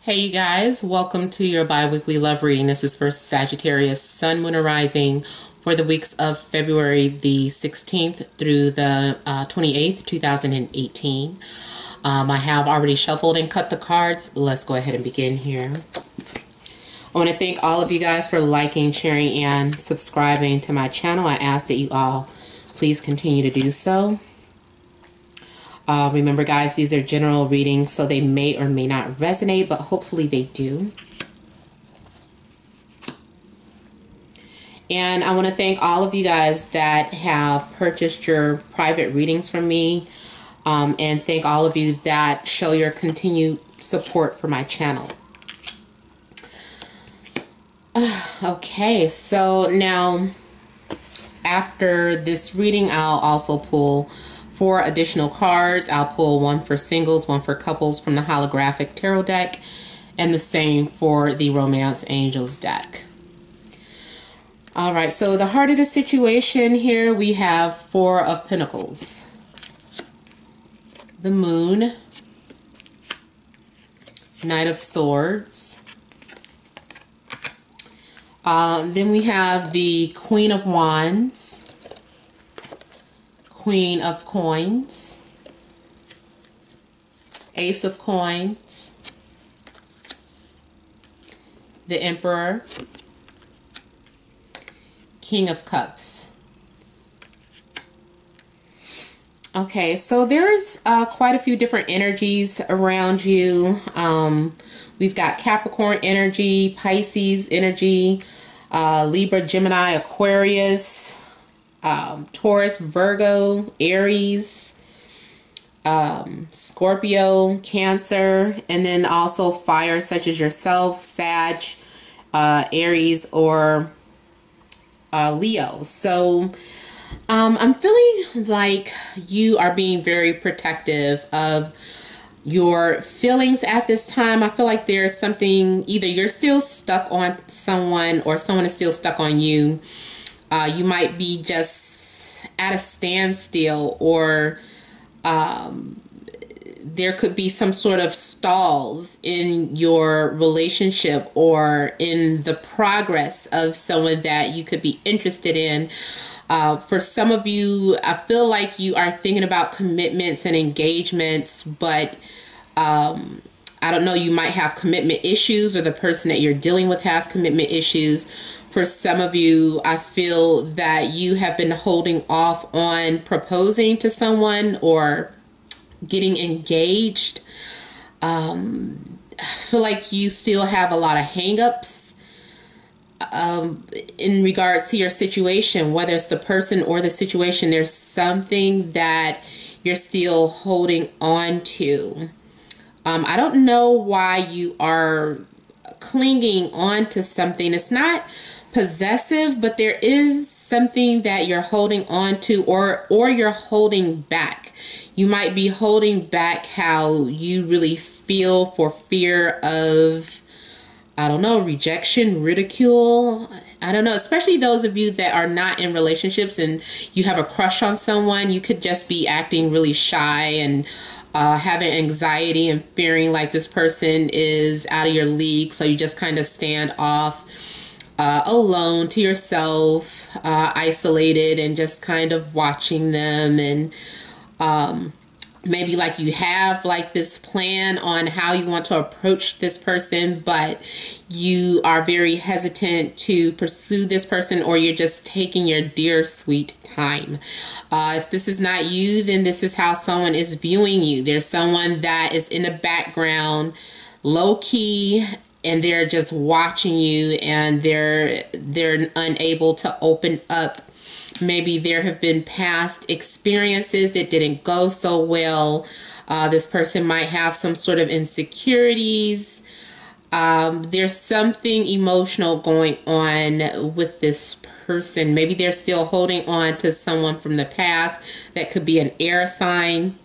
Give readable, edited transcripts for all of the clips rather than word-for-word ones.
Hey you guys, welcome to your bi-weekly love reading. This is for Sagittarius Sun, Moon, and Rising for the weeks of February the 16th through the 28th, 2018. I have already shuffled and cut the cards. Let's go ahead and begin here. I want to thank all of you guys for liking, sharing, and subscribing to my channel. I ask that you all please continue to do so. Remember guys, these are general readings, so they may or may not resonate, but hopefully they do. And I want to thank all of you guys that have purchased your private readings from me, and thank all of you that show your continued support for my channel. Okay, so now after this reading, I'll also pull 4 additional cards. I'll pull one for singles, one for couples from the holographic tarot deck, and the same for the Romance Angels deck. All right, so the heart of the situation here, we have 4 of Pentacles, the Moon, Knight of Swords, then we have the Queen of Wands, Queen of Coins, Ace of Coins, the Emperor, King of Cups. Okay, so there's quite a few different energies around you. We've got Capricorn energy, Pisces energy, Libra, Gemini, Aquarius, Taurus, Virgo, Aries, Scorpio, Cancer, and then also fire such as yourself, Sag, Aries, or Leo. So I'm feeling like you are being very protective of your feelings at this time. I feel like there's something, either you're still stuck on someone or someone is still stuck on you. You might be just at a standstill, or there could be some sort of stalls in your relationship or in the progress of someone that you could be interested in. For some of you, I feel like you are thinking about commitments and engagements, but I don't know, you might have commitment issues, or the person that you're dealing with has commitment issues. For some of you, I feel that you have been holding off on proposing to someone or getting engaged. I feel like you still have a lot of hang-ups in regards to your situation, whether it's the person or the situation. There's something that you're still holding on to. I don't know why you are clinging on to something. It's not possessive, but there is something that you're holding on to, or you're holding back. You might be holding back how you really feel for fear of, I don't know, rejection, ridicule. I don't know, especially those of you that are not in relationships and you have a crush on someone. You could just be acting really shy and having anxiety and fearing like this person is out of your league. So you just kind of stand off alone to yourself, isolated, and just kind of watching them. And maybe like you have like this plan on how you want to approach this person, but you are very hesitant to pursue this person, or you're just taking your dear sweet time. If this is not you, then this is how someone is viewing you. There's someone that is in the background, low key, and they're just watching you, and they're unable to open up. Maybe there have been past experiences that didn't go so well. This person might have some sort of insecurities. There's something emotional going on with this person. Maybe they're still holding on to someone from the past. That could be an air sign.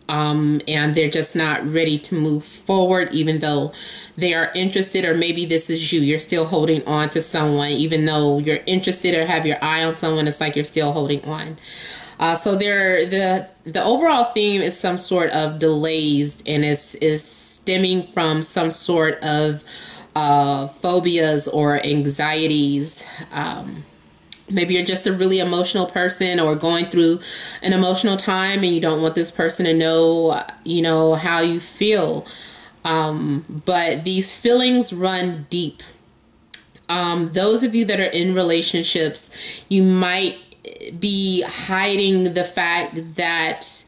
And they're just not ready to move forward, even though they are interested. Or maybe this is you. You're still holding on to someone, even though you're interested or have your eye on someone. It's like you're still holding on. So the overall theme is some sort of delays, and is stemming from some sort of phobias or anxieties. Maybe you're just a really emotional person, or going through an emotional time, and you don't want this person to know, how you feel. But these feelings run deep. Those of you that are in relationships, you might be hiding the fact that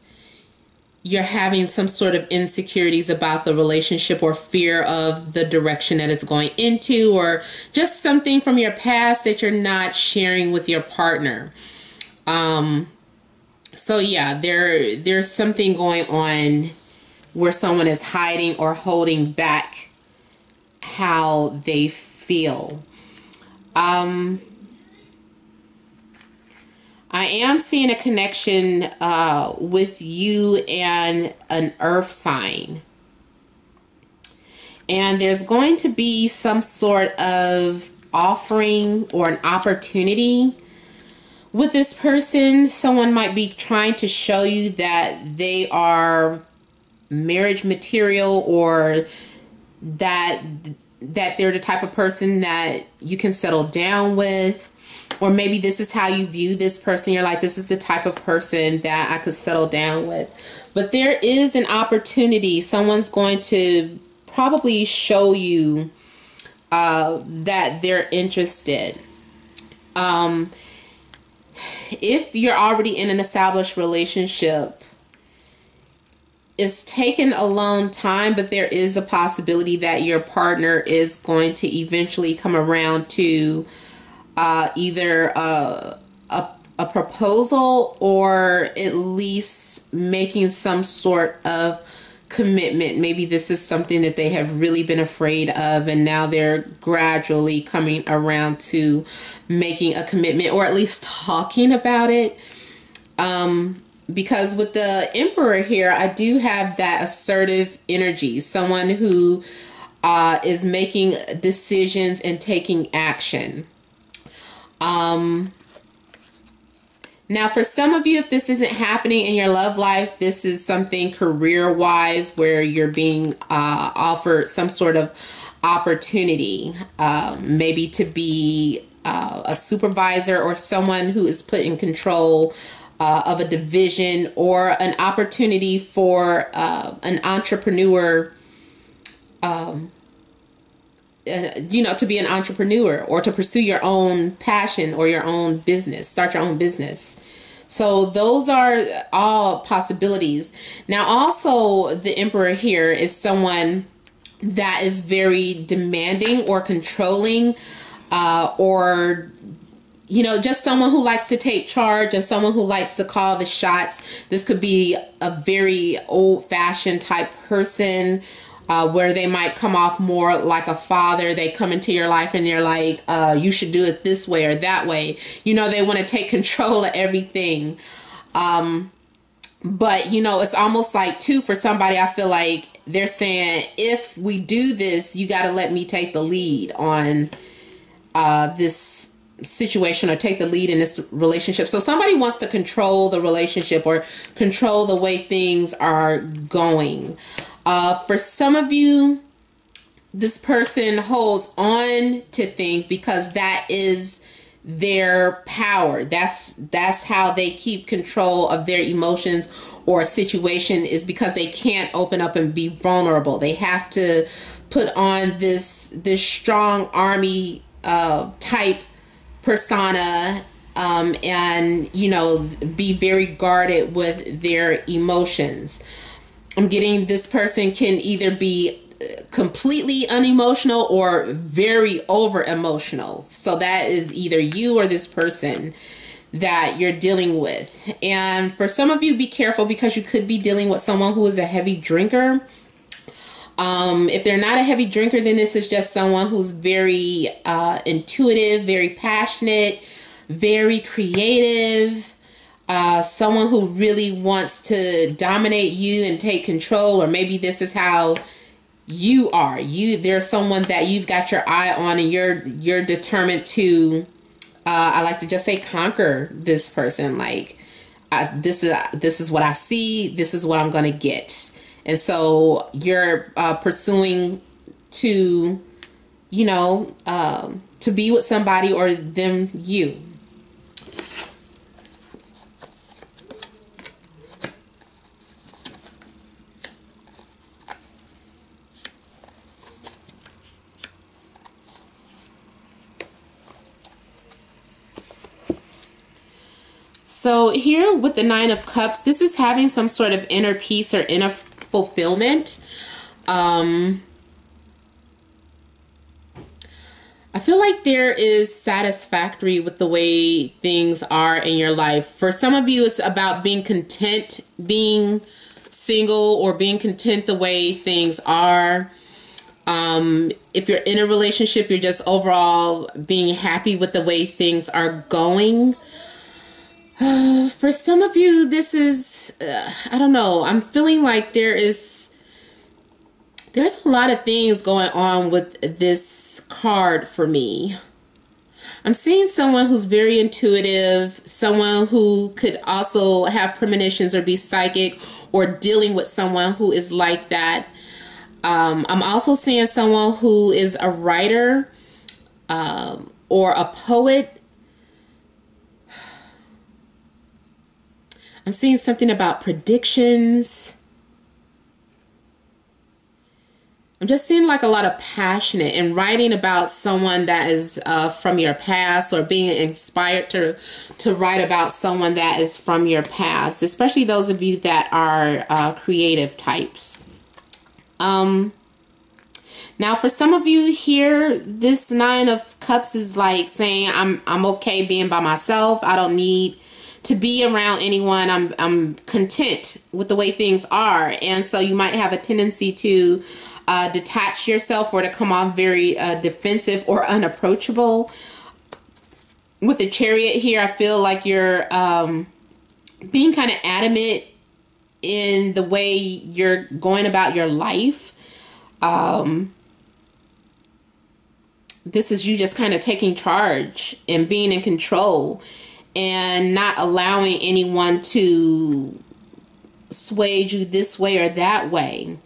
you're having some sort of insecurities about the relationship, or fear of the direction that it's going into, or just something from your past that you're not sharing with your partner. So yeah, there's something going on where someone is hiding or holding back how they feel. I am seeing a connection with you and an earth sign. And there's going to be some sort of offering or an opportunity with this person. Someone might be trying to show you that they are marriage material, or that they're the type of person that you can settle down with. Or maybe this is how you view this person. You're like, this is the type of person that I could settle down with. But there is an opportunity. Someone's going to probably show you that they're interested. If you're already in an established relationship, it's taken a long time, but there is a possibility that your partner is going to eventually come around to either a proposal, or at least making some sort of commitment. Maybe this is something that they have really been afraid of, and now they're gradually coming around to making a commitment, or at least talking about it. Because with the Emperor here, I do have that assertive energy. Someone who is making decisions and taking action. Now, for some of you, if this isn't happening in your love life, this is something career-wise where you're being offered some sort of opportunity, maybe to be a supervisor, or someone who is put in control of a division, or an opportunity for an entrepreneur, to be an entrepreneur, or to pursue your own passion or your own business, start your own business. So those are all possibilities. Now, also, the Emperor here is someone that is very demanding or controlling, or just someone who likes to take charge, and someone who likes to call the shots. This could be a very old-fashioned type person, where they might come off more like a father. They come into your life and they're like, you should do it this way or that way. They want to take control of everything. But, it's almost like, too, for somebody, I feel like they're saying, if we do this, you got to let me take the lead on this situation, or take the lead in this relationship. So somebody wants to control the relationship, or control the way things are going. For some of you, this person holds on to things because that is their power. That's how they keep control of their emotions or a situation, is because they can't open up and be vulnerable. They have to put on this strong army type persona, and be very guarded with their emotions. I'm getting this person can either be completely unemotional or very over emotional. So that is either you or this person that you're dealing with. And for some of you, be careful, because you could be dealing with someone who is a heavy drinker. If they're not a heavy drinker, then this is just someone who's very intuitive, very passionate, very creative. Someone who really wants to dominate you and take control, or maybe this is how you are. There's someone that you've got your eye on, and you're determined to, I like to just say, conquer this person. Like, this is what I see. This is what I'm going to get. And so you're pursuing to, to be with somebody, or them you. So here with the Nine of Cups, this is having some sort of inner peace or inner fulfillment. I feel like there is satisfactory with the way things are in your life. For some of you, it's about being content, being single, or being content the way things are. If you're in a relationship, you're just overall being happy with the way things are going. For some of you, this is, I don't know, I'm feeling like there's a lot of things going on with this card for me. I'm seeing someone who's very intuitive, someone who could also have premonitions or be psychic, or dealing with someone who is like that. I'm also seeing someone who is a writer or a poet. I'm seeing something about predictions. I'm just seeing like a lot of passionate and writing about someone that is from your past, or being inspired to write about someone that is from your past, especially those of you that are creative types. Now for some of you here, this Nine of Cups is like saying, I'm okay being by myself. I don't need to be around anyone. I'm content with the way things are. And so you might have a tendency to detach yourself, or to come off very defensive or unapproachable. With the Chariot here, I feel like you're being kind of adamant in the way you're going about your life. This is you just kind of taking charge and being in control, and not allowing anyone to sway you this way or that way.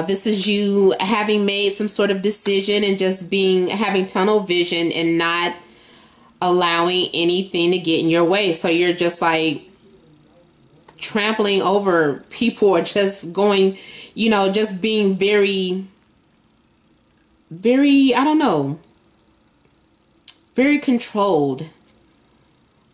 This is you having made some sort of decision and just having tunnel vision and not allowing anything to get in your way. So you're just like trampling over people, or just going, just being very, very, I don't know, very controlled.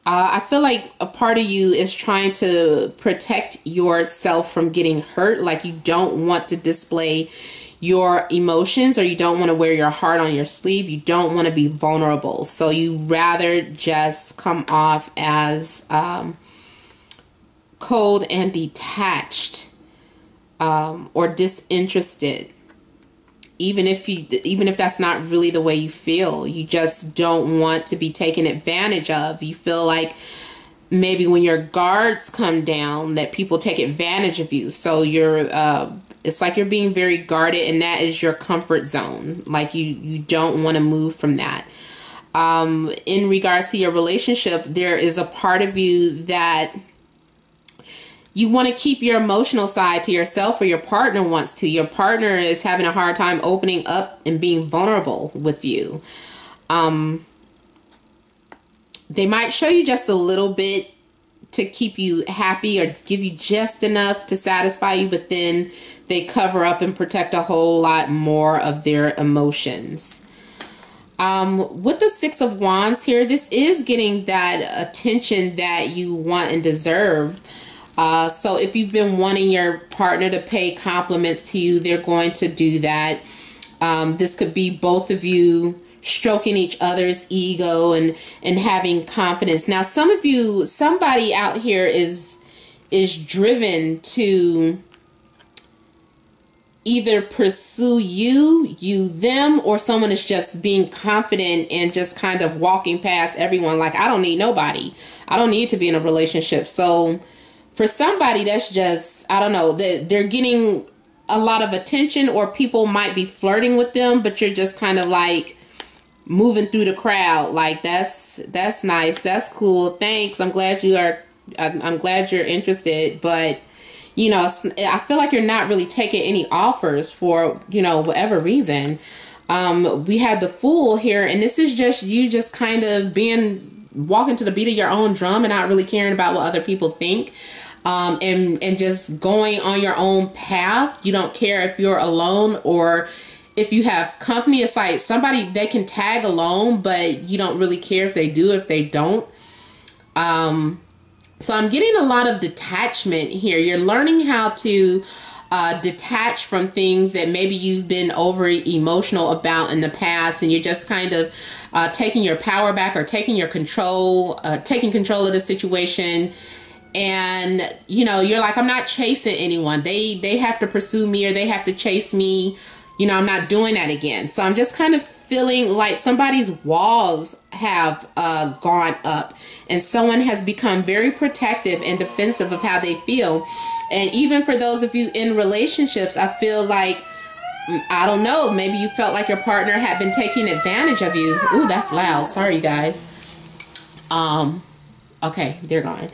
I feel like a part of you is trying to protect yourself from getting hurt. Like you don't want to display your emotions, or you don't want to wear your heart on your sleeve. You don't want to be vulnerable. So you rather just come off as cold and detached, or disinterested. Even if that's not really the way you feel, you just don't want to be taken advantage of. You feel like maybe when your guards come down, that people take advantage of you. So you're, it's like you're being very guarded, and that is your comfort zone. Like you don't want to move from that. In regards to your relationship, there is a part of you that you want to keep your emotional side to yourself, or your partner wants to. Your partner is having a hard time opening up and being vulnerable with you. They might show you just a little bit to keep you happy, or give you just enough to satisfy you, but then they cover up and protect a whole lot more of their emotions. With the Six of Wands here, this is getting that attention that you want and deserve. So if you've been wanting your partner to pay compliments to you, they're going to do that. This could be both of you stroking each other's ego and having confidence. Now, some of you, somebody out here is driven to either pursue you, them, or someone is just being confident and just kind of walking past everyone. Like, I don't need nobody. I don't need to be in a relationship. So for somebody, that's just, I don't know, they're getting a lot of attention, or people might be flirting with them, but you're just kind of like moving through the crowd. Like, that's nice. That's cool. Thanks. I'm glad you are I'm glad you're interested, but you know, I feel like you're not really taking any offers for, you know, whatever reason. We had the Fool here, and this is just you just kind of walking to the beat of your own drum and not really caring about what other people think. And just going on your own path. You don't care if you're alone or if you have company. It's like somebody, they can tag along, but you don't really care if they do, if they don't. So I'm getting a lot of detachment here. You're learning how to detach from things that maybe you've been over emotional about in the past, and you're just kind of taking your power back or taking control of the situation. And, you know, you're like, I'm not chasing anyone. They have to pursue me or they have to chase me. You know, I'm not doing that again. So I'm just kind of feeling like somebody's walls have gone up and someone has become very protective and defensive of how they feel. And even for those of you in relationships, I feel like, I don't know, maybe you felt like your partner had been taking advantage of you. Ooh, that's loud. Sorry, you guys. Okay, they're gone.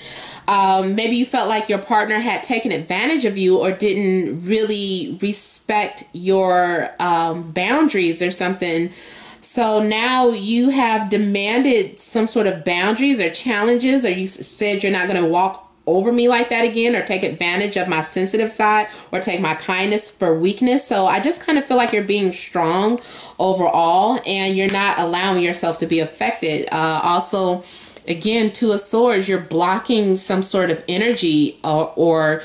Maybe you felt like your partner had taken advantage of you or didn't really respect your boundaries or something. So now you have demanded some sort of boundaries or challenges, or you said you're not going to walk over me like that again, or take advantage of my sensitive side, or take my kindness for weakness. So I just kind of feel like you're being strong overall and you're not allowing yourself to be affected. Also, again, Two of Swords, you're blocking some sort of energy or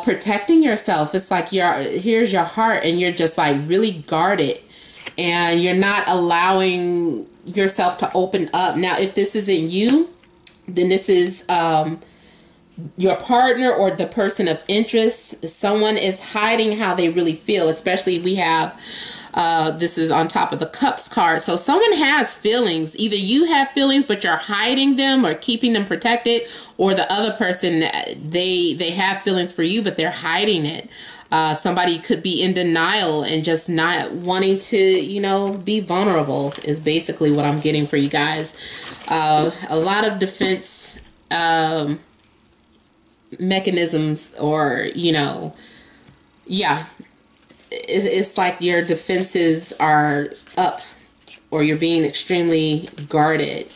protecting yourself. It's like here's your heart and you're just like really guarded and you're not allowing yourself to open up. Now, if this isn't you, then this is your partner or the person of interest. Someone is hiding how they really feel, especially we have this is on top of the Cups card. So someone has feelings. Either you have feelings, but you're hiding them or keeping them protected, or the other person, they have feelings for you, but they're hiding it. Somebody could be in denial and just not wanting to, you know, be vulnerable is basically what I'm getting for you guys. A lot of defense mechanisms, or, you know, yeah. It's like your defenses are up or you're being extremely guarded.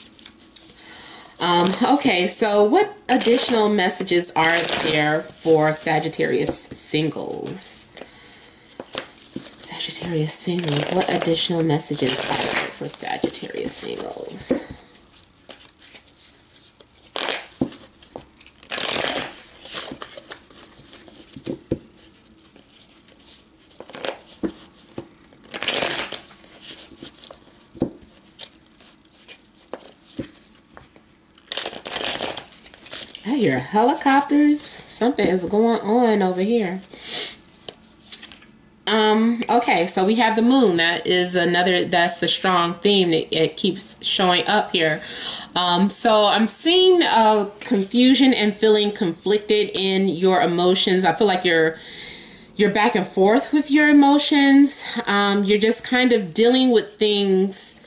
Okay, so what additional messages are there for Sagittarius singles? Sagittarius singles, what additional messages are there for Sagittarius singles? I hear helicopters. Something is going on over here. Okay, so we have the Moon. That is that's a strong theme that it keeps showing up here. So I'm seeing confusion and feeling conflicted in your emotions. I feel like you're back and forth with your emotions. You're just kind of dealing with things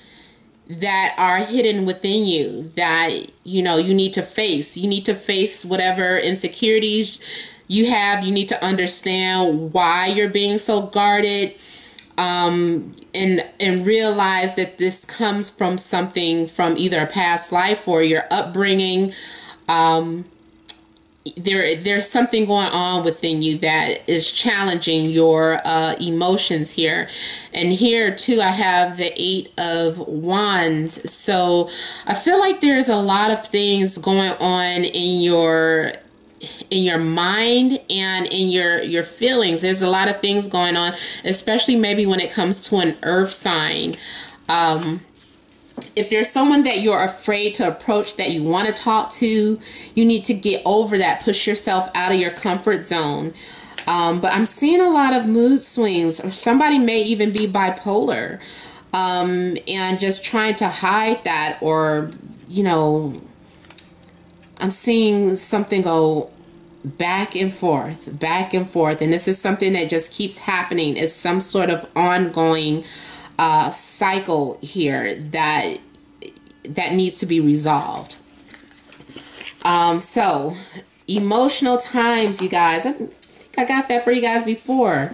that are hidden within you that, you know, you need to face. You need to face whatever insecurities you have. You need to understand why you're being so guarded, and realize that this comes from something from either a past life or your upbringing. There's something going on within you that is challenging your emotions here. And here too, I have the 8 of Wands. So I feel like there's a lot of things going on in your mind and in your feelings. There's a lot of things going on, especially maybe when it comes to an earth sign. If there's someone that you're afraid to approach, that you want to talk to, you need to get over that. Push yourself out of your comfort zone. But I'm seeing a lot of mood swings, or somebody may even be bipolar, and just trying to hide that, or, you know, I'm seeing something go back and forth. And this is something that just keeps happening. It's some sort of ongoing cycle here that needs to be resolved. So emotional times, you guys. I think I got that for you guys before.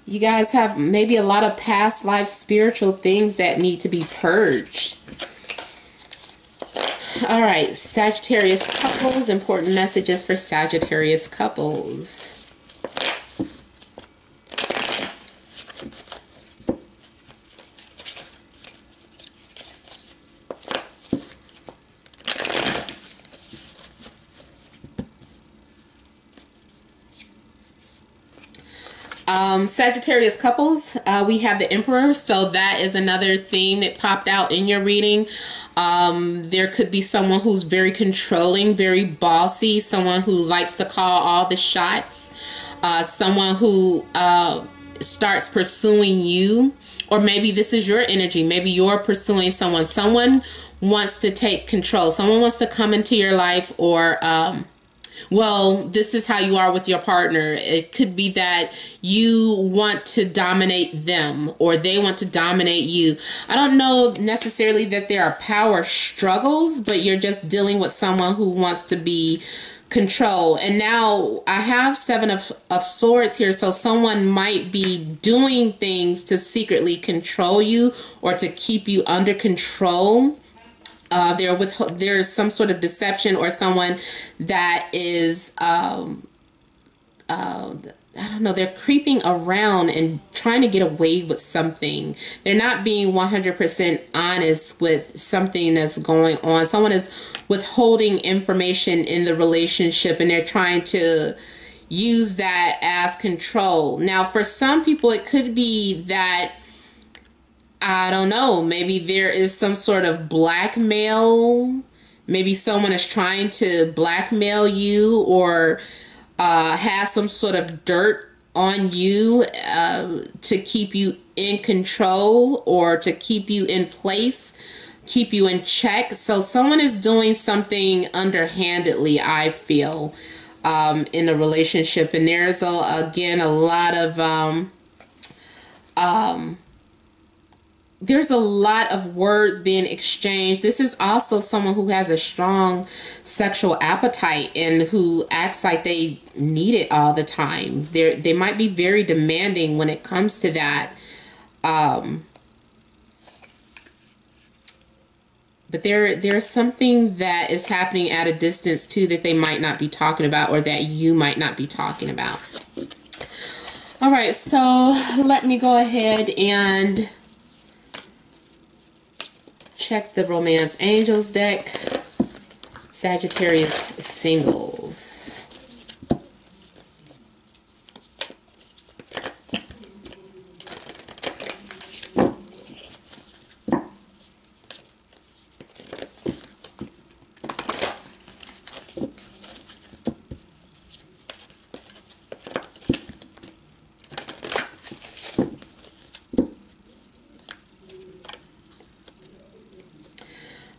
You guys have maybe a lot of past life spiritual things that need to be purged. All right, Sagittarius couples, important messages for Sagittarius couples. Sagittarius couples, we have the Emperor, so that is another theme that popped out in your reading. There could be someone who's very controlling, very bossy, someone who likes to call all the shots, someone who starts pursuing you, or maybe this is your energy. Maybe you're pursuing someone. Someone wants to take control. Someone wants to come into your life, or well, this is how you are with your partner. It could be that you want to dominate them or they want to dominate you. I don't know necessarily that there are power struggles, but you're just dealing with someone who wants to be control. And now I have Seven of Swords here. So someone might be doing things to secretly control you or to keep you under control. There's some sort of deception, or someone that is, I don't know, they're creeping around and trying to get away with something. They're not being 100% honest with something that's going on. Someone is withholding information in the relationship, and they're trying to use that as control. Now, for some people, it could be that, I don't know, maybe there is some sort of blackmail. Maybe someone is trying to blackmail you, or has some sort of dirt on you to keep you in control or to keep you in place, keep you in check. So someone is doing something underhandedly, I feel, in a relationship. And there's, again, a lot of... there's a lot of words being exchanged. This is also someone who has a strong sexual appetite and who acts like they need it all the time. They might be very demanding when it comes to that. But there's something that is happening at a distance too that they might not be talking about, or that you might not be talking about. All right, so let me go ahead and check the Romance Angels deck. Sagittarius singles.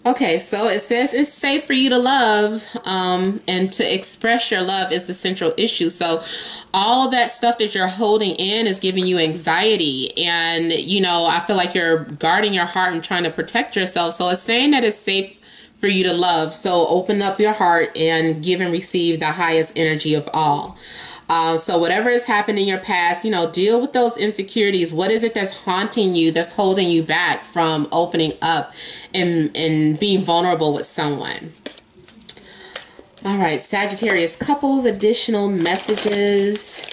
Okay, so it says it's safe for you to love, and to express your love is the central issue. So all that stuff that you're holding in is giving you anxiety, and, you know, I feel like you're guarding your heart and trying to protect yourself. So it's saying that it's safe for you to love. So open up your heart and give and receive the highest energy of all. So whatever has happened in your past, you know, deal with those insecurities. What is it that's haunting you, that's holding you back from opening up and being vulnerable with someone? All right, Sagittarius couples, additional messages.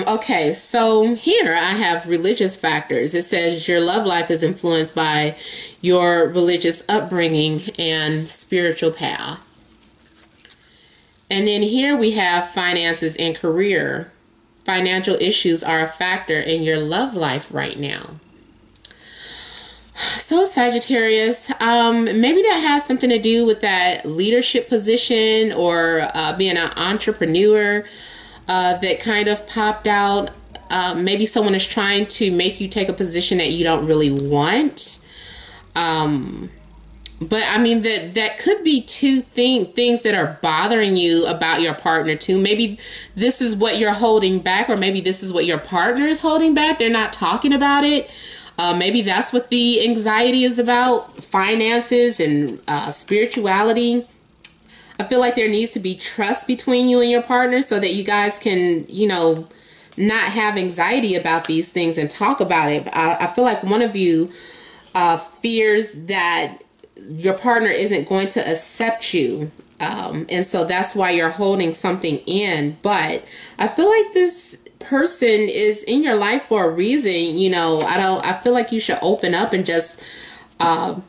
Okay, so here I have religious factors. It says your love life is influenced by your religious upbringing and spiritual path. And then here we have finances and career. Financial issues are a factor in your love life right now. So Sagittarius, maybe that has something to do with that leadership position, or being an entrepreneur. That kind of popped out. maybe someone is trying to make you take a position that you don't really want. But I mean, that could be two things that are bothering you about your partner too. Maybe this is what you're holding back, or maybe this is what your partner is holding back. They're not talking about it. Maybe that's what the anxiety is about, finances and spirituality. I feel like there needs to be trust between you and your partner so that you guys can, you know, not have anxiety about these things and talk about it. I feel like one of you fears that your partner isn't going to accept you. And so that's why you're holding something in. But I feel like this person is in your life for a reason. You know, I feel like you should open up and just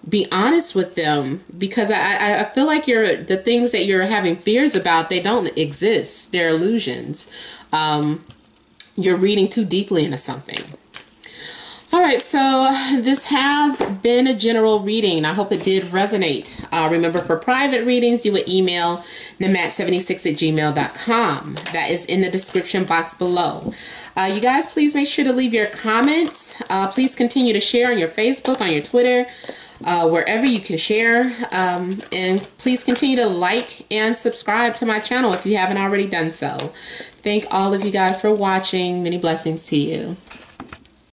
be honest with them, because I feel like the things that you're having fears about, they don't exist. They're illusions. You're reading too deeply into something. All right, so this has been a general reading. I hope it did resonate. Remember, for private readings, you would email namat76@gmail.com. That is in the description box below. You guys, please make sure to leave your comments. Please continue to share on your Facebook, on your Twitter, wherever you can share. And please continue to like and subscribe to my channel if you haven't already done so. Thank all of you guys for watching. Many blessings to you.